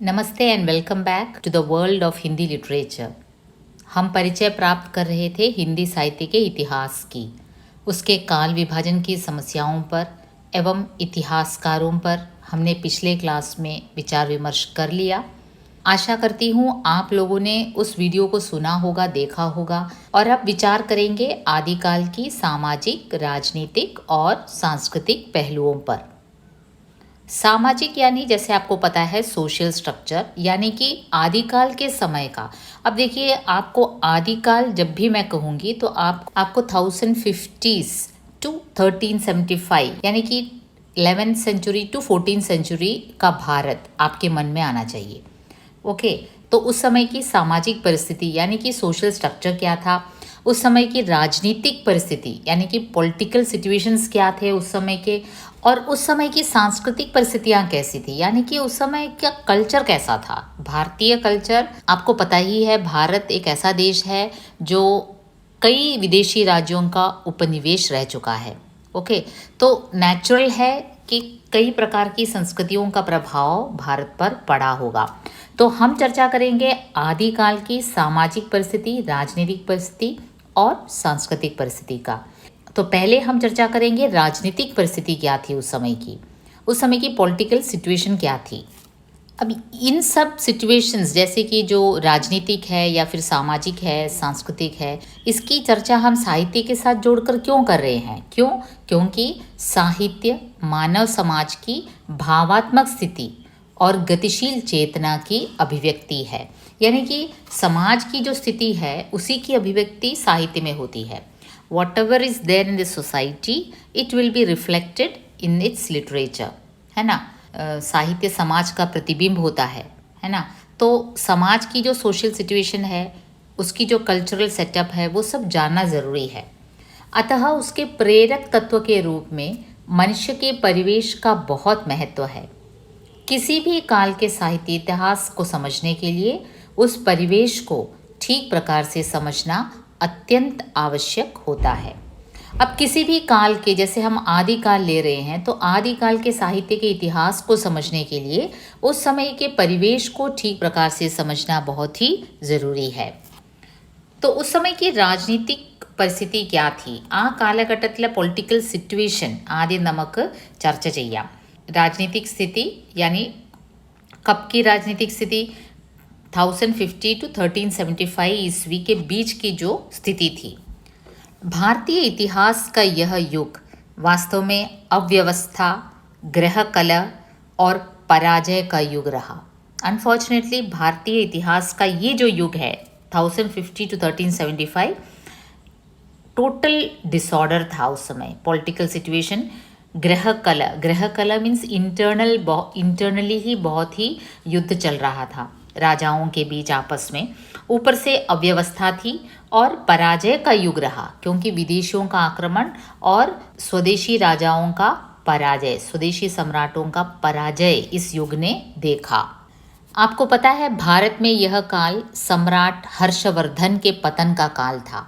नमस्ते and welcome back to the world of Hindi literature. हम परिचय प्राप्त कर रहे थे हिंदी साहित्य के इतिहास की, उसके काल विभाजन की समस्याओं पर एवं इतिहासकारों पर हमने पिछले क्लास में विचार विमर्श कर लिया। आशा करती हूँ आप लोगों ने उस वीडियो को सुना होगा, देखा होगा और अब विचार करेंगे आदिकाल की सामाजिक, राजनीतिक और सांस्कृतिक पहलुओं पर। सामाजिक यानी जैसे आपको पता है सोशल स्ट्रक्चर, यानी कि आदिकाल के समय का। अब देखिए, आपको आदिकाल जब भी मैं कहूँगी तो आपको 1050s टू 1375 यानी कि 11th century to 14th century का भारत आपके मन में आना चाहिए। ओके, तो उस समय की सामाजिक परिस्थिति यानी कि सोशल स्ट्रक्चर क्या था, उस समय की राजनीतिक परिस्थिति यानी कि पॉलिटिकल सिचुएशंस क्या थे उस समय के, और उस समय की सांस्कृतिक परिस्थितियाँ कैसी थी, यानी कि उस समय का कल्चर कैसा था। भारतीय कल्चर आपको पता ही है, भारत एक ऐसा देश है जो कई विदेशी राज्यों का उपनिवेश रह चुका है। ओके, तो नेचुरल है कि कई प्रकार की संस्कृतियों का प्रभाव भारत पर पड़ा होगा। तो हम चर्चा करेंगे आदिकाल की सामाजिक परिस्थिति, राजनीतिक परिस्थिति और सांस्कृतिक परिस्थिति का। तो पहले हम चर्चा करेंगे राजनीतिक परिस्थिति क्या थी उस समय की, उस समय की पॉलिटिकल सिचुएशन क्या थी। अब इन सब सिचुएशंस जैसे कि जो राजनीतिक है या फिर सामाजिक है, सांस्कृतिक है, इसकी चर्चा हम साहित्य के साथ जोड़कर क्यों कर रहे हैं? क्योंकि साहित्य मानव समाज की भावात्मक स्थिति और गतिशील चेतना की अभिव्यक्ति है, यानी कि समाज की जो स्थिति है उसी की अभिव्यक्ति साहित्य में होती है। Whatever is there in the society, it will be reflected in its literature, है ना। साहित्य समाज का प्रतिबिंब होता है ना। तो समाज की जो सोशल सिचुएशन है, उसकी जो कल्चरल सेटअप है, वो सब जानना ज़रूरी है। अतः उसके प्रेरक तत्व के रूप में मनुष्य के परिवेश का बहुत महत्व है। किसी भी काल के साहित्य इतिहास को समझने के लिए उस परिवेश को ठीक प्रकार से समझना अत्यंत आवश्यक होता है। अब किसी भी काल के, जैसे हम आदिकाल ले रहे हैं, तो आदिकाल के साहित्य के इतिहास को समझने के लिए उस समय के परिवेश को ठीक प्रकार से समझना बहुत ही ज़रूरी है। तो उस समय की राजनीतिक परिस्थिति क्या थी, ആ കാലഘട്ടത്തിലെ പൊളിറ്റിക്കൽ സിറ്റുവേഷൻ ആദ്യം നമുക്ക് ചർച്ച ചെയ്യാം। राजनीतिक स्थिति यानी कब की राजनीतिक स्थिति, 1050 टू 1375 ईस्वी के बीच की जो स्थिति थी। भारतीय इतिहास का यह युग वास्तव में अव्यवस्था, ग्रह कलह और पराजय का युग रहा। अनफॉर्चुनेटली भारतीय इतिहास का ये जो युग है 1050 टू 1375 टोटल डिसऑर्डर था उस समय। पॉलिटिकल सिचुएशन, ग्रह कलह मीन्स इंटरनली ही बहुत ही युद्ध चल रहा था राजाओं के बीच आपस में। ऊपर से अव्यवस्था थी और पराजय का युग रहा, क्योंकि विदेशियों का आक्रमण और स्वदेशी राजाओं का पराजय, स्वदेशी सम्राटों का पराजय इस युग ने देखा। आपको पता है भारत में यह काल सम्राट हर्षवर्धन के पतन का काल था।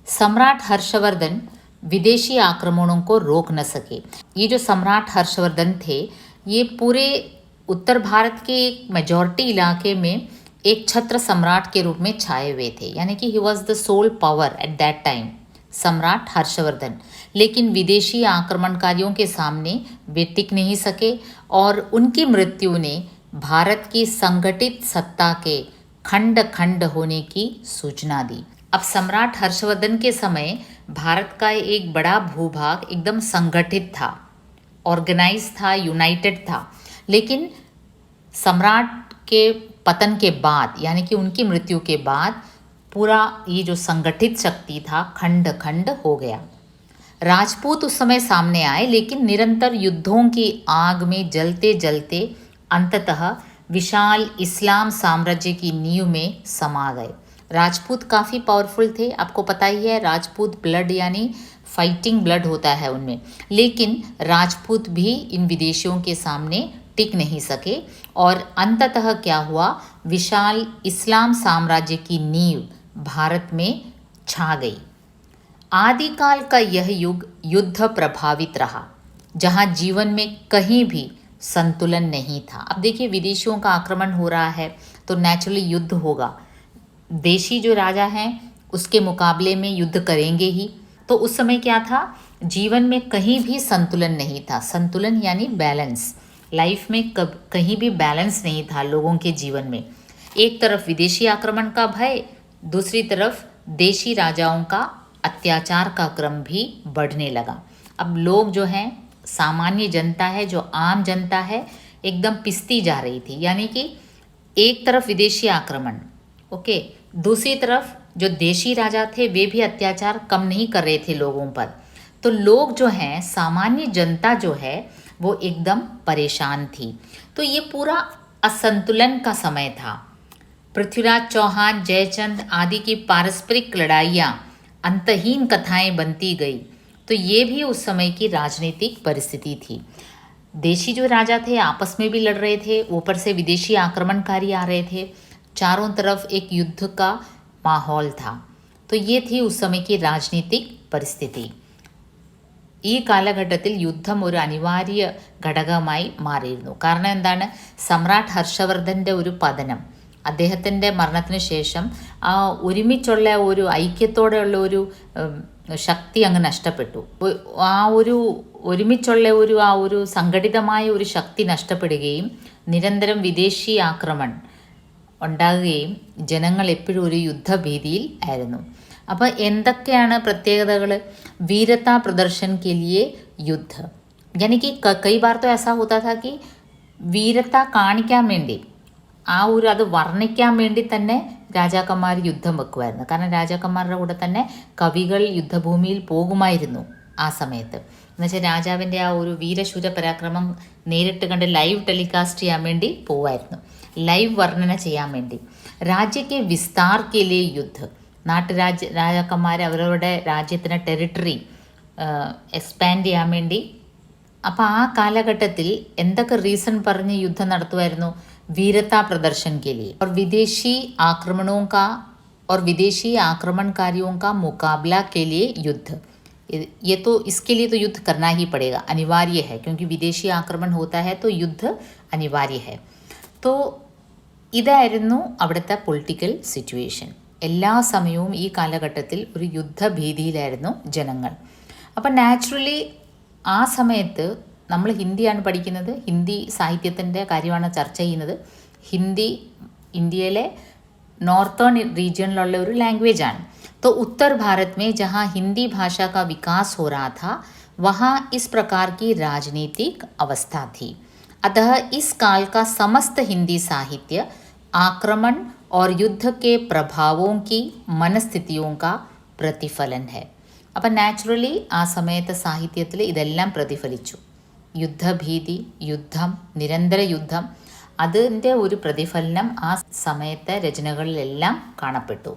सम्राट हर्षवर्धन विदेशी आक्रमणों को रोक न सके। ये जो सम्राट हर्षवर्धन थे, ये पूरे उत्तर भारत के एक मेजॉरिटी इलाके में एक छत्र सम्राट के रूप में छाए हुए थे, यानी कि he was the sole power at that time, सम्राट हर्षवर्धन। लेकिन विदेशी आक्रमणकारियों के सामने वे टिक नहीं सके और उनकी मृत्यु ने भारत की संगठित सत्ता के खंड खंड होने की सूचना दी। अब सम्राट हर्षवर्धन के समय भारत का एक बड़ा भूभाग एकदम संगठित था, ऑर्गेनाइज था, यूनाइटेड था। लेकिन सम्राट के पतन के बाद, यानी कि उनकी मृत्यु के बाद, पूरा ये जो संगठित शक्ति था खंड खंड हो गया। राजपूत उस समय सामने आए, लेकिन निरंतर युद्धों की आग में जलते जलते अंततः विशाल इस्लाम साम्राज्य की नींव में समा गए। राजपूत काफ़ी पावरफुल थे, आपको पता ही है। राजपूत ब्लड यानी फाइटिंग ब्लड होता है उनमें, लेकिन राजपूत भी इन विदेशियों के सामने टिक नहीं सके और अंततः क्या हुआ, विशाल इस्लाम साम्राज्य की नींव भारत में छा गई। आदिकाल का यह युग युद्ध प्रभावित रहा, जहाँ जीवन में कहीं भी संतुलन नहीं था। अब देखिए विदेशियों का आक्रमण हो रहा है तो नेचुरली युद्ध होगा, देशी जो राजा हैं उसके मुकाबले में युद्ध करेंगे ही। तो उस समय क्या था, जीवन में कहीं भी संतुलन नहीं था। संतुलन यानी बैलेंस, लाइफ में कहीं भी बैलेंस नहीं था लोगों के जीवन में। एक तरफ विदेशी आक्रमण का भय, दूसरी तरफ देशी राजाओं का अत्याचार का क्रम भी बढ़ने लगा। अब लोग जो हैं, सामान्य जनता है, जो आम जनता है, एकदम पिसती जा रही थी। यानी कि एक तरफ विदेशी आक्रमण, ओके, दूसरी तरफ जो देशी राजा थे वे भी अत्याचार कम नहीं कर रहे थे लोगों पर। तो लोग जो हैं, सामान्य जनता जो है वो एकदम परेशान थी। तो ये पूरा असंतुलन का समय था। पृथ्वीराज चौहान, जयचंद आदि की पारस्परिक लड़ाइयाँ, अंतहीन कथाएं बनती गई। तो ये भी उस समय की राजनीतिक परिस्थिति थी। देशी जो राजा थे आपस में भी लड़ रहे थे, ऊपर से विदेशी आक्रमणकारी आ रहे थे, चारों तरफ एक युद्ध का माहौल था। तो ये थी उस समय की രാജനീതിക് പരിസ്ഥിതി. ഈ കാലഘട്ടത്തിൽ യുദ്ധം ഒരു അനിവാര്യ ഘടകമായി മാറിയിരുന്നു. കാരണം എന്താണ്, സമ്രാട്ട് ഹർഷവർദ്ധൻ്റെ ഒരു പതനം, അദ്ദേഹത്തിൻ്റെ മരണത്തിന് ശേഷം ആ ഒരുമിച്ചുള്ള ഒരു ഐക്യത്തോടെയുള്ള ഒരു ശക്തി അങ്ങ് നഷ്ടപ്പെട്ടു. ആ ഒരു ഒരുമിച്ചുള്ള ഒരു സംഘടിതമായ ഒരു ശക്തി നഷ്ടപ്പെടുകയും നിരന്തരം വിദേശി ആക്രമണം ഉണ്ടാകുകയും ജനങ്ങൾ എപ്പോഴും ഒരു യുദ്ധഭീതിയിൽ ആയിരുന്നു. അപ്പോൾ എന്തൊക്കെയാണ് പ്രത്യേകതകൾ? वीरता प्रदर्शन के लिए युद्ध, यानी कि कई बार तो ऐसा होता था कि വീരത കാണിക്കാൻ വേണ്ടി, ആ ഒരു അത് വർണ്ണിക്കാൻ വേണ്ടി തന്നെ രാജാക്കന്മാർ യുദ്ധം വെക്കുമായിരുന്നു. കാരണം രാജാക്കന്മാരുടെ കൂടെ തന്നെ കവികൾ യുദ്ധഭൂമിയിൽ പോകുമായിരുന്നു ആ സമയത്ത്. എന്നുവെച്ചാൽ രാജാവിൻ്റെ ആ ഒരു വീരശൂര പരാക്രമം നേരിട്ട് കണ്ട് ലൈവ് ടെലികാസ്റ്റ് ചെയ്യാൻ വേണ്ടി പോവായിരുന്നു, ലൈവ് വർണ്ണന ചെയ്യാൻ വേണ്ടി. രാജ്യക്ക് വിസ്താർ കെ ലിയേ യുദ്ധ, രാജാക്കന്മാർ അവരവരുടെ രാജ്യത്തിന് ടെറിട്ടറി എക്സ്പാൻഡ് ചെയ്യാൻ വേണ്ടി. അപ്പോൾ ആ കാലഘട്ടത്തിൽ എന്തൊക്കെ റീസൺ പറഞ്ഞ് യുദ്ധം നടത്തുമായിരുന്നു? वीरता प्रदर्शन के लिए और विदेशी आक्रमणकारियों का मुकाबला के लिए युद्ध. ये तो इसके लिए तो युद्ध करना ही पड़ेगा, अनिवार्य है, क्योंकि विदेशी आक्रमण होता है तो युद्ध अनिवार्य है. तो ഇതായിരുന്നു അവിടുത്തെ പൊളിറ്റിക്കൽ സിറ്റുവേഷൻ. എല്ലാ സമയവും ഈ കാലഘട്ടത്തിൽ ഒരു യുദ്ധഭീതിയിലായിരുന്നു ജനങ്ങൾ. അപ്പം നാച്ചുറലി ആ സമയത്ത് നമ്മൾ ഹിന്ദിയാണ് പഠിക്കുന്നത്, ഹിന്ദി സാഹിത്യത്തിൻ്റെ കാര്യമാണ് ചർച്ച ചെയ്യുന്നത്. ഹിന്ദി ഇന്ത്യയിലെ നോർത്തേൺ റീജിയനിലുള്ള ഒരു ലാംഗ്വേജ് ആണ്. तो उत्तर भारत में जहाँ हिंदी भाषा का विकास हो रहा था वहाँ इस प्रकार की राजनीतिक अवस्था थी. अतः इस काल का समस्त हिंदी साहित्य आक्रमण और युद्ध के प्रभावों की मनस्थितियों का प्रतिफलन है. അപ്പം നാച്ചുറലി ആ സമയത്തെ സാഹിത്യത്തിൽ ഇതെല്ലാം പ്രതിഫലിച്ചു. യുദ്ധഭീതി, യുദ്ധം, നിരന്തര യുദ്ധം, അതിൻ്റെ ഒരു പ്രതിഫലനം ആ സമയത്തെ രചനകളിലെല്ലാം കാണപ്പെട്ടു.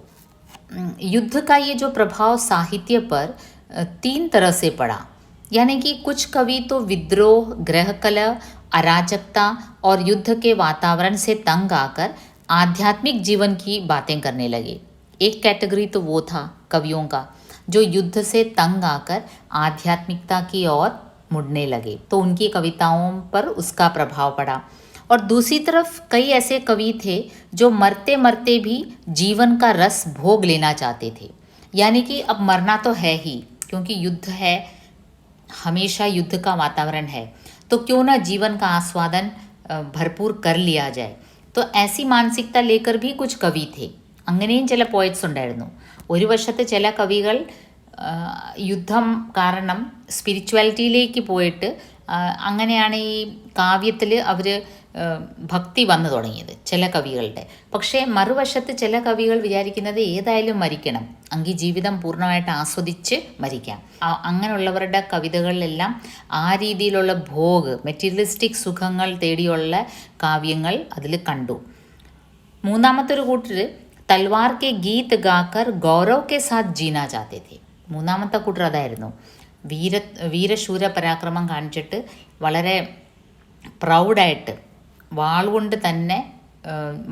युद्ध का ये जो प्रभाव साहित्य पर 3 तरह से पड़ा. यानी कि कुछ कवि तो विद्रोह, गृहकलह, अराजकता और युद्ध के वातावरण से तंग आकर आध्यात्मिक जीवन की बातें करने लगे. एक कैटेगरी तो वो था कवियों का जो युद्ध से तंग आकर आध्यात्मिकता की ओर मुड़ने लगे, तो उनकी कविताओं पर उसका प्रभाव पड़ा. और दूसरी तरफ कई ऐसे कवि थे जो मरते मरते भी जीवन का रस भोग लेना चाहते थे. यानी कि अब मरना तो है ही, क्योंकि युद्ध है, हमेशा युद्ध का वातावरण है, तो क्यों ना जीवन का आस्वादन भरपूर कर लिया जाए. तो ऐसी मानसिकता लेकर भी कुछ कवि थे. അങ്ങനെയും ചില പോയറ്റ്സ് ഉണ്ടായിരുന്നു. ഒരു വശത്ത് ചില കവികൾ യുദ്ധം കാരണം സ്പിരിച്വാലിറ്റിയിലേക്ക് പോയിട്ട് അങ്ങനെയാണ് ഈ കാവ്യത്തിൽ അവർ ഭക്തി വന്നു തുടങ്ങിയത് ചില കവികളുടെ. പക്ഷേ മറുവശത്ത് ചില കവികൾ വിചാരിക്കുന്നത് ഏതായാലും മരിക്കണം, എങ്കിൽ ജീവിതം പൂർണ്ണമായിട്ട് ആസ്വദിച്ച് മരിക്കാം. അങ്ങനെയുള്ളവരുടെ കവിതകളിലെല്ലാം ആ രീതിയിലുള്ള ഭോഗ്, മെറ്റീരിയലിസ്റ്റിക് സുഖങ്ങൾ തേടിയുള്ള കാവ്യങ്ങൾ അതിൽ കണ്ടു. മൂന്നാമത്തെ ഒരു കൂട്ടർ തൽവാർ കെ ഗീത് ഗാക്കർ ഗൗരവ് കെ സാത്ത് ജീനാ ചാഹത്തെ थे. മൂന്നാമത്തെ കൂട്ടർ അതായിരുന്നു. വീരശൂര പരാക്രമം കാണിച്ചിട്ട് വളരെ പ്രൗഡായിട്ട് വാളുകൊണ്ട് തന്നെ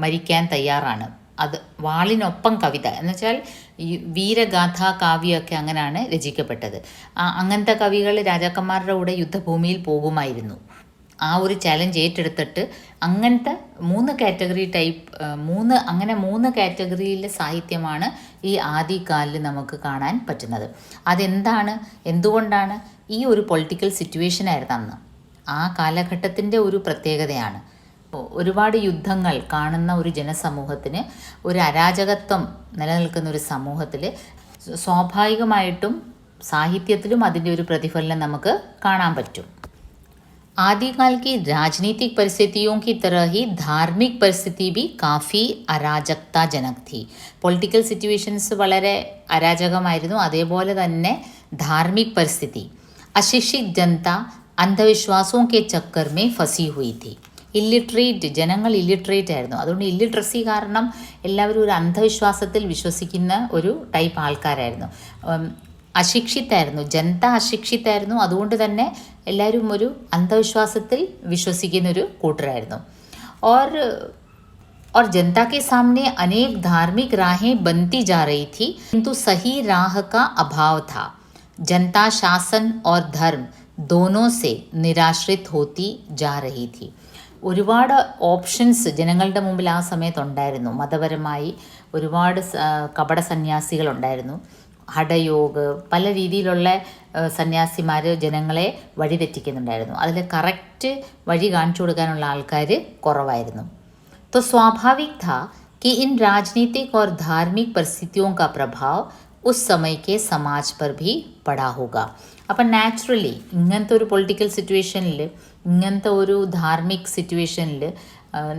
മരിക്കാൻ തയ്യാറാണ്. അത് വാളിനൊപ്പം കവിത എന്നുവെച്ചാൽ ഈ വീരഗാഥ കാവ്യമൊക്കെ അങ്ങനെയാണ് രചിക്കപ്പെട്ടത്. അങ്ങനത്തെ കവികൾ രാജാക്കന്മാരുടെ കൂടെ യുദ്ധഭൂമിയിൽ പോകുമായിരുന്നു. ആ ഒരു ചാലഞ്ച് ഏറ്റെടുത്തിട്ട് അങ്ങനത്തെ മൂന്ന് കാറ്റഗറിയിലെ സാഹിത്യമാണ് ഈ ആദികാലിൽ നമുക്ക് കാണാൻ പറ്റുന്നത്. അതെന്താണ്, എന്തുകൊണ്ടാണ്? ഈ ഒരു പൊളിറ്റിക്കൽ സിറ്റുവേഷൻ ആയിരുന്നു അന്ന്. ആ കാലഘട്ടത്തിൻ്റെ ഒരു പ്രത്യേകതയാണ്. ഒരുപാട് യുദ്ധങ്ങൾ കാണുന്ന ഒരു ജനസമൂഹത്തിന്, ഒരു അരാജകത്വം നിലനിൽക്കുന്ന ഒരു സമൂഹത്തിൽ സ്വാഭാവികമായിട്ടും സാഹിത്യത്തിലും അതിൻ്റെ ഒരു പ്രതിഫലനം നമുക്ക് കാണാൻ പറ്റും. आदिकाल की राजनीतिक परिस्थितियों की तरह ही धार्मिक परिस्थिति भी काफ़ी അരാജകതാജനക് थी. പൊളിറ്റിക്കൽ സിറ്റുവേഷൻസ് വളരെ അരാജകമായിരുന്നു. അതേപോലെ തന്നെ ധാർമ്മിക് പരിസ്ഥിതി, അശിക്ഷിത് ജനത അന്ധവിശ്വാസവും കെ ചക്കർ മേ ഫസി ഹുയി थी. ജനങ്ങൾ ഇല്ലിട്രേറ്റ് ആയിരുന്നു. അതുകൊണ്ട് ഇല്ലിട്രസി കാരണം എല്ലാവരും ഒരു അന്ധവിശ്വാസത്തിൽ വിശ്വസിക്കുന്ന ഒരു ടൈപ്പ് ആൾക്കാരായിരുന്നു. അശിക്ഷിത്തായിരുന്നു, ജനത അശിക്ഷിത്തായിരുന്നു. അതുകൊണ്ട് തന്നെ എല്ലാവരും ഒരു അന്ധവിശ്വാസത്തിൽ വിശ്വസിക്കുന്നൊരു കൂട്ടരായിരുന്നു. और जनता के सामने अनेक धार्मिक राहें बनती जा रही थी, किंतु सही राह का अभाव था. जनता शासन और धर्म दोनों से निराश्रित होती जा रही थी. ഒരുപാട് ഓപ്ഷൻസ് ജനങ്ങളുടെ മുമ്പിൽ ആ സമയത്തുണ്ടായിരുന്നു. മതപരമായി ഒരുപാട് കപട സന്യാസികളുണ്ടായിരുന്നു. ഹഠയോഗ്, പല രീതിയിലുള്ള സന്യാസിമാർ ജനങ്ങളെ വഴിതെറ്റിക്കുന്നുണ്ടായിരുന്നു. അതിൽ കറക്റ്റ് വഴി കാണിച്ചു കൊടുക്കാനുള്ള ആൾക്കാർ കുറവായിരുന്നു. तो स्वाभाविक था कि इन राजनीतिक और धार्मिक परिस्थितियों का प्रभाव उस समय के समाज पर भी पड़ा होगा. അപ്പം നാച്ചുറലി ഇങ്ങനത്തെ ഒരു പൊളിറ്റിക്കൽ സിറ്റുവേഷനിൽ, ഇങ്ങനത്തെ ഒരു ധാർമ്മിക് സിറ്റുവേഷനിൽ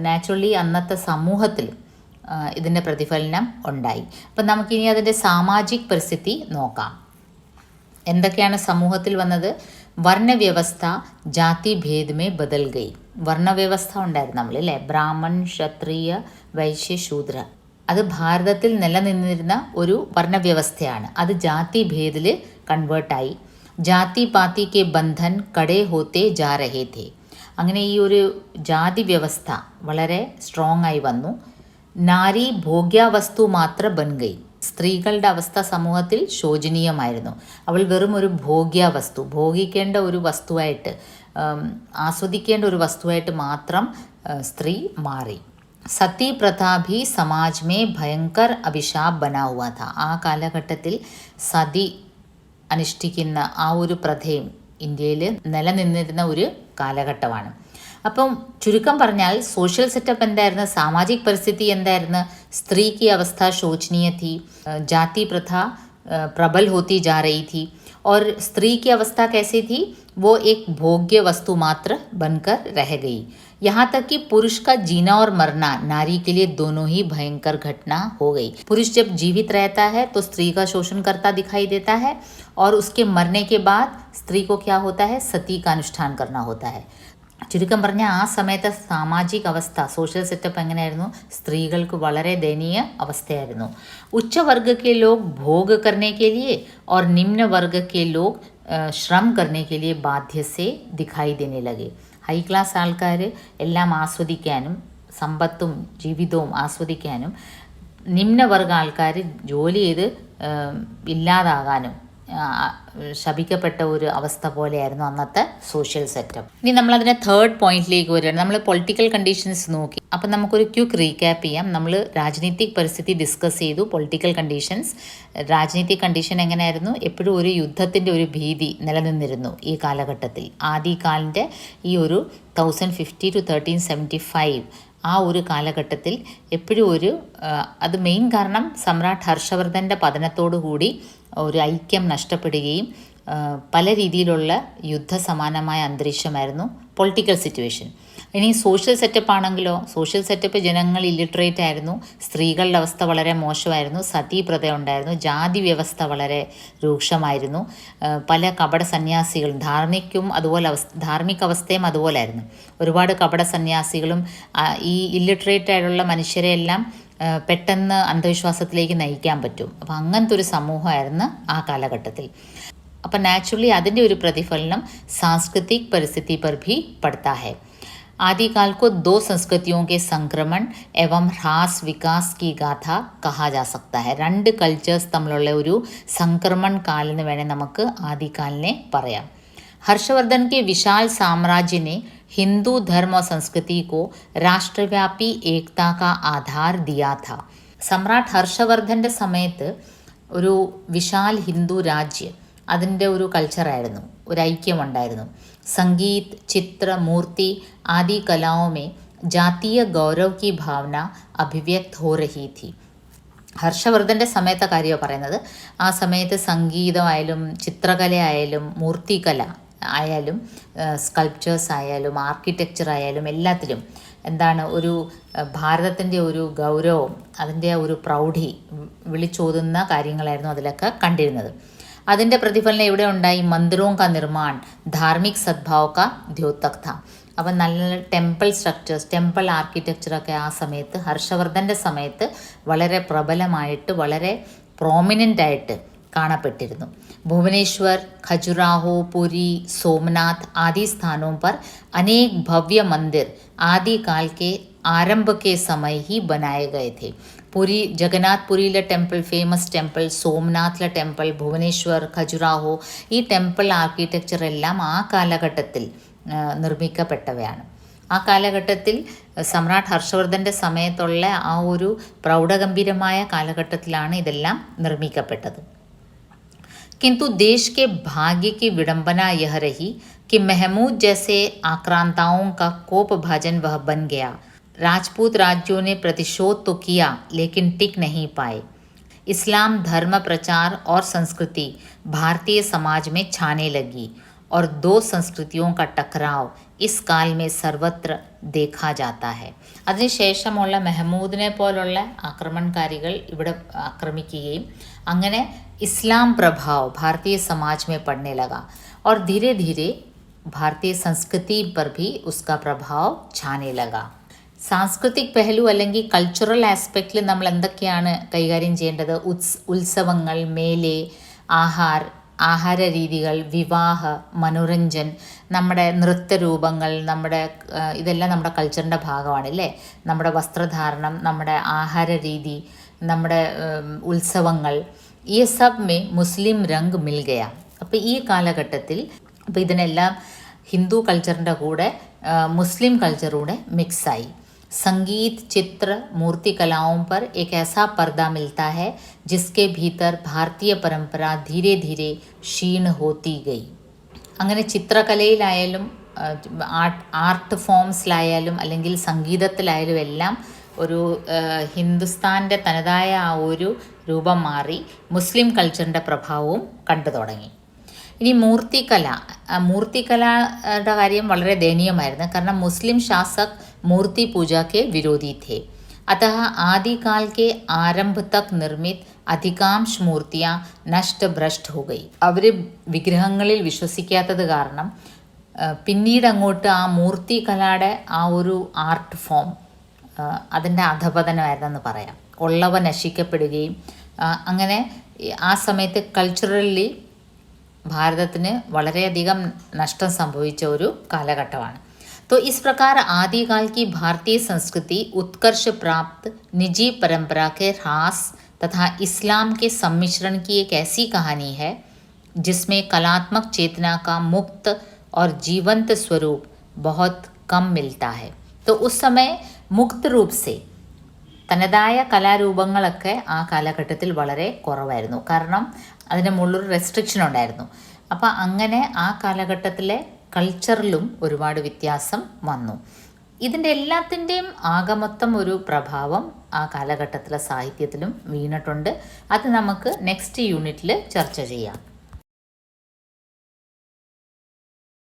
നാച്ചുറലി അന്നത്തെ സമൂഹത്തിൽ ഇതിൻ്റെ പ്രതിഫലനം ഉണ്ടായി. അപ്പം നമുക്കിനി അതിൻ്റെ സാമാജിക് പരിസ്ഥിതി നോക്കാം. എന്തൊക്കെയാണ് സമൂഹത്തിൽ വന്നത്? വർണ്ണവ്യവസ്ഥ ജാതി ഭേദമേ ബദൽ ഗൈ. വർണ്ണവ്യവസ്ഥ ഉണ്ടായിരുന്നു നമ്മൾ, അല്ലേ? ബ്രാഹ്മൺ, ക്ഷത്രിയ, വൈശ്യ, ശൂദ്ര. അത് ഭാരതത്തിൽ നിലനിന്നിരുന്ന ഒരു വർണ്ണവ്യവസ്ഥയാണ്. അത് ജാതി ഭേദിൽ കൺവേർട്ടായി. ജാതി പാതി കെ ബന്ധൻ കടേ ഹോത്തെ ജാ രഹേ ഥേ. അങ്ങനെ ഈ ഒരു ജാതി വ്യവസ്ഥ വളരെ സ്ട്രോങ് ആയി വന്നു. നാരി ഭോഗ്യാവസ്തു മാത്ര ബൻ ഗൈ. സ്ത്രീകളുടെ അവസ്ഥ സമൂഹത്തിൽ ശോചനീയമായിരുന്നു. അവൾ വെറും ഒരു ഭോഗ്യാവസ്തു, ഭോഗിക്കേണ്ട ഒരു വസ്തുവായിട്ട്, ആസ്വദിക്കേണ്ട ഒരു വസ്തുവായിട്ട് മാത്രം സ്ത്രീ മാറി. സതി പ്രഥ ഭി സമാജ് മേ ഭയങ്കർ അഭിശാപ് ബനാ ഹുവാ ഥാ. ആ കാലഘട്ടത്തിൽ സതി അനുഷ്ഠിക്കുന്ന ആ ഒരു പ്രഥയും ഇന്ത്യയിൽ നിലനിന്നിരുന്ന ഒരു കാലഘട്ടമാണ്. അപ്പം ചുരുക്കം പറഞ്ഞാൽ സോഷ്യൽ സെറ്റപ്പ് എന്തായിരുന്നു? സാമാജിക് പരിസ്ഥിതി എന്തായിരുന്നു? സ്ത്രീ की अवस्था शोचनीय थी, जाति प्रथा प्रबल होती जा रही थी और स्त्री की अवस्था कैसी थी? वो एक भोग्य वस्तु मात्र बनकर रह गई. यहाँ तक कि पुरुष का जीना और मरना नारी के लिए दोनों ही भयंकर घटना हो गई. पुरुष जब जीवित रहता है तो स्त्री का शोषण करता दिखाई देता है और उसके मरने के बाद स्त्री को क्या होता है? सती का अनुष्ठान करना होता है. ചുരുക്കം പറഞ്ഞാൽ ആ സമയത്തെ സാമാജിക അവസ്ഥ, സോഷ്യൽ സെറ്റപ്പ് എങ്ങനെയായിരുന്നു? സ്ത്രീകൾക്ക് വളരെ ദയനീയ അവസ്ഥയായിരുന്നു. ഉച്ചവർഗ के लोग भोग करने के लिए और निम्न वर्ग के लोग श्रम करने के लिए बाध्य से दिखाई देने लगे. ഹൈ ക്ലാസ് ആൾക്കാർ എല്ലാം ആസ്വദിക്കാനും സമ്പത്തും ജീവിതവും ആസ്വദിക്കാനും, നിമ്നവർഗ ആൾക്കാർ ജോലി ചെയ്ത് ഇല്ലാതാകാനും ശപിക്കപ്പെട്ട ഒരു അവസ്ഥ പോലെയായിരുന്നു അന്നത്തെ സോഷ്യൽ സെറ്റപ്പ്. ഇനി നമ്മളതിൻ്റെ തേർഡ് പോയിന്റിലേക്ക് വരികയാണ്. നമ്മൾ പൊളിറ്റിക്കൽ കണ്ടീഷൻസ് നോക്കി. അപ്പം നമുക്കൊരു ക്വിക്ക് റീക്യാപ്പ് ചെയ്യാം. നമ്മൾ രാജനീതിക് പരിസ്ഥിതി ഡിസ്കസ് ചെയ്തു, പൊളിറ്റിക്കൽ കണ്ടീഷൻസ്. രാജനീതിക് കണ്ടീഷൻ എങ്ങനെയായിരുന്നു? എപ്പോഴും ഒരു യുദ്ധത്തിൻ്റെ ഒരു ഭീതി നിലനിന്നിരുന്നു ഈ കാലഘട്ടത്തിൽ. ആദികാലിൻ്റെ ഈ ഒരു 1050 to 1375 ആ ഒരു കാലഘട്ടത്തിൽ എപ്പോഴും അത് മെയിൻ കാരണം സമ്രാട്ട് ഹർഷവർദ്ധൻ്റെ പതനത്തോടു കൂടി ഒരു ഐക്യം നഷ്ടപ്പെടുകയും പല രീതിയിലുള്ള യുദ്ധസമാനമായ അന്തരീക്ഷമായിരുന്നു പൊളിറ്റിക്കൽ സിറ്റുവേഷൻ. ഇനി സോഷ്യൽ സെറ്റപ്പ് ആണെങ്കിലോ, സോഷ്യൽ സെറ്റപ്പ് ജനങ്ങൾ ഇല്ലിട്രേറ്റ് ആയിരുന്നു, സ്ത്രീകളുടെ അവസ്ഥ വളരെ മോശമായിരുന്നു, സതീപ്രഥ ഉണ്ടായിരുന്നു, ജാതി വ്യവസ്ഥ വളരെ രൂക്ഷമായിരുന്നു, പല കപട സന്യാസികളും ധാർമ്മിക അവസ്ഥയും അതുപോലായിരുന്നു. ഒരുപാട് കപട സന്യാസികളും ഈ ഇല്ലിട്രേറ്റ് ആയിട്ടുള്ള മനുഷ്യരെയെല്ലാം പെട്ടെന്ന് അന്ധവിശ്വാസത്തിലേക്ക് നയിക്കാൻ പറ്റും. അപ്പോൾ അങ്ങനത്തെ ഒരു സമൂഹമായിരുന്നു ആ കാലഘട്ടത്തിൽ. അപ്പം നാച്ചുറലി അതിൻ്റെ ഒരു പ്രതിഫലനം सांस्कृतिक परिस्थिति पर भी पड़ता है. आदिकाल को दो संस्कृतियों के संक्रमण एवं ह्रास विकास की गाथा कहा जा सकता है. രണ്ട് കൾച്ചേഴ്സ് തമ്മിലുള്ള ഒരു സംക്രമൺ കാലം എന്ന് വേണേൽ നമുക്ക് ആദികാലിനെ പറയാം. हर्षवर्धन के विशाल साम्राज्य ने हिंदू धर्म और संस्कृति को राष्ट्रव्यापी एकता का आधार दिया था. സമ്രാട്ട് ഹർഷവർദ്ധൻ്റെ സമയത്ത് ഒരു വിശാൽ ഹിന്ദു രാജ്യം അതിൻ്റെ ഒരു കൾച്ചറായിരുന്നു, ഒരു ഐക്യമുണ്ടായിരുന്നു. സംഗീത്, ചിത്ര, മൂർത്തി ആദി കലാओं में जातीय गौरव की भावना अभिव्यक्त हो रही थी. ഹർഷവർദ്ധൻ്റെ സമയത്തെ കാര്യമാണ് പറയുന്നത്. ആ സമയത്ത് സംഗീതമായാലും ചിത്രകലയായാലും മൂർത്തികല ആയാലും സ്കൾപ്ചേഴ്സ് ആയാലും ആർക്കിടെക്ചർ ആയാലും എല്ലാത്തിലും എന്താണ് ഒരു ഭാരതത്തിൻ്റെ ഒരു ഗൗരവം, അതിൻ്റെ ഒരു പ്രൗഢി വിളിച്ചോതുന്ന കാര്യങ്ങളായിരുന്നു അതിലൊക്കെ കണ്ടിരുന്നത്. അതിൻ്റെ പ്രതിഫലനം ഇവിടെ ഉണ്ടായി. മന്ദിറോं का निर्माण धार्मिक सद्भाव का द्योतक था. അപ്പം നല്ല നല്ല ടെമ്പിൾ സ്ട്രക്ചേഴ്സ്, ടെമ്പിൾ ആർക്കിടെക്ചറൊക്കെ ആ സമയത്ത് ഹർഷവർദ്ധൻ്റെ സമയത്ത് വളരെ പ്രബലമായിട്ട് വളരെ പ്രോമിനൻ്റ് ആയിട്ട് കാണപ്പെട്ടിരുന്നു. भुवनेश्वर, खजुराहो, पुरी, सोमनाथ आदि स्थानों पर अनेक भव्य मंदिर आदि काल के आरंभ के समय ही बनाए गए थे. പുരി, ജഗന്നാഥ്പുരിയിലെ ടെമ്പിൾ, ഫേമസ് ടെമ്പിൾ, സോംനാഥിലെ ടെമ്പിൾ, ഭുവനേശ്വർ, ഖജുറാഹോ, ഈ ടെമ്പിൾ ആർക്കിടെക്ചർ എല്ലാം ആ കാലഘട്ടത്തിൽ നിർമ്മിക്കപ്പെട്ടവയാണ്. ആ കാലഘട്ടത്തിൽ സമ്രാട്ട് ഹർഷവർദ്ധൻ്റെ സമയത്തുള്ള ആ ഒരു പ്രൗഢഗംഭീരമായ കാലഘട്ടത്തിലാണ് ഇതെല്ലാം നിർമ്മിക്കപ്പെട്ടത്. किंतु देश के भाग्य की विडंबना यह रही कि महमूद जैसे आक्रांताओं का कोप भाजन वह बन गया. राजपूत राज्यों ने प्रतिशोध तो किया लेकिन टिक नहीं पाए. इस्लाम धर्म प्रचार और संस्कृति भारतीय समाज में छाने लगी और दो संस्कृतियों का टकराव इस काल में सर्वत्र देखा जाता है. അതിനുശേഷമുള്ള മെഹമൂദിനെ പോലുള്ള ആക്രമണകാരികൾ ഇവിടെ ആക്രമിക്കുകയും അങ്ങനെ इस्लाम प्रभाव भारतीय समाज में पड़ने लगा और धीरे धीरे भारतीय संस्कृति पर भी उसका प्रभाव छाने लगा. സാംസ്കൃതിക് പെഹലു അല്ലെങ്കിൽ കൾച്ചറൽ ആസ്പെക്റ്റിൽ നമ്മൾ എന്തൊക്കെയാണ് കൈകാര്യം ചെയ്യേണ്ടത്? ഉത്സവങ്ങൾ, മേലെ, ആഹാര രീതികൾ, വിവാഹ, മനോരഞ്ജൻ, നമ്മുടെ നൃത്തരൂപങ്ങൾ, ഇതെല്ലാം നമ്മുടെ കൾച്ചറിൻ്റെ ഭാഗമാണ് അല്ലേ. നമ്മുടെ വസ്ത്രധാരണം, നമ്മുടെ ആഹാര രീതി, നമ്മുടെ ഉത്സവങ്ങൾ, ഈ സബ് മേ മുസ്ലിം രംഗ് മിൽ ഗയ. അപ്പോൾ ഈ കാലഘട്ടത്തിൽ അപ്പോൾ ഇതിനെല്ലാം ഹിന്ദു കൾച്ചറിൻ്റെ കൂടെ മുസ്ലിം കൾച്ചറൂടെ മിക്സായി. संगीत, चित्र, मूर्ति कलाओं पर एक ऐसा पर्दा मिलता है जिसके भीतर भारतीय परंपरा धीरे धीरे क्षीण होती गई. അങ്ങനെ ചിത്രകലയിലായാലും ആർട്ട് ഫോംസിലായാലും അല്ലെങ്കിൽ സംഗീതത്തിലായാലും എല്ലാം ഒരു ഹിന്ദുസ്ഥാൻ്റെ തനതായ ആ ഒരു രൂപം മാറി മുസ്ലിം കൾച്ചറിൻ്റെ പ്രഭാവവും കണ്ടു തുടങ്ങി. ഇനി മൂർത്തികലയുടെ കാര്യം വളരെ ദയനീയമായിരുന്നു. കാരണം മുസ്ലിം ശാസക് मूर्ति पूजा के विरोधी थे. अतः आदिकाल के आरंभ तक निर्मित अधिकांश मूर्तियाँ नष्ट भ्रष्ट हो गई. അവർ വിഗ്രഹങ്ങളിൽ വിശ്വസിക്കാത്തത് കാരണം പിന്നീട് അങ്ങോട്ട് ആ മൂർത്തികലയുടെ ആ ഒരു ആർട്ട് ഫോം അതിൻ്റെ അധപതനമായിരുന്നെന്ന് പറയാം. ഉള്ളവ നശിക്കപ്പെടുകയും അങ്ങനെ ആ സമയത്ത് കൾച്ചറലി ഭാരതത്തിന് വളരെയധികം നഷ്ടം സംഭവിച്ച ഒരു കാലഘട്ടമാണ്. तो इस प्रकार आदिकाल की भारतीय संस्कृति उत्कर्ष प्राप्त निजी परंपरा के ह्रास तथा इस्लाम के सम्मिश्रण की एक ऐसी कहानी है जिसमें कलात्मक चेतना का मुक्त और जीवंत स्वरूप बहुत कम मिलता है. तो उस समय मुक्त रूप से തനതായ കലാരൂപങ്ങളൊക്കെ ആ കാലഘട്ടത്തിൽ വളരെ കുറവായിരുന്നു. കാരണം അതിന് മുകളിലൊരു റെസ്ട്രിക്ഷൻ ഉണ്ടായിരുന്നു. അപ്പോൾ അങ്ങനെ ആ കാലഘട്ടത്തിലെ കൾച്ചറിലും ഒരുപാട് വ്യത്യാസം വന്നു. ഇതിൻ്റെ എല്ലാത്തിൻ്റെയും ആകമൊത്തം ഒരു പ്രഭാവം ആ കാലഘട്ടത്തിലെ സാഹിത്യത്തിലും വീണിട്ടുണ്ട്. അത് നമുക്ക് നെക്സ്റ്റ് യൂണിറ്റിൽ ചർച്ച ചെയ്യാം.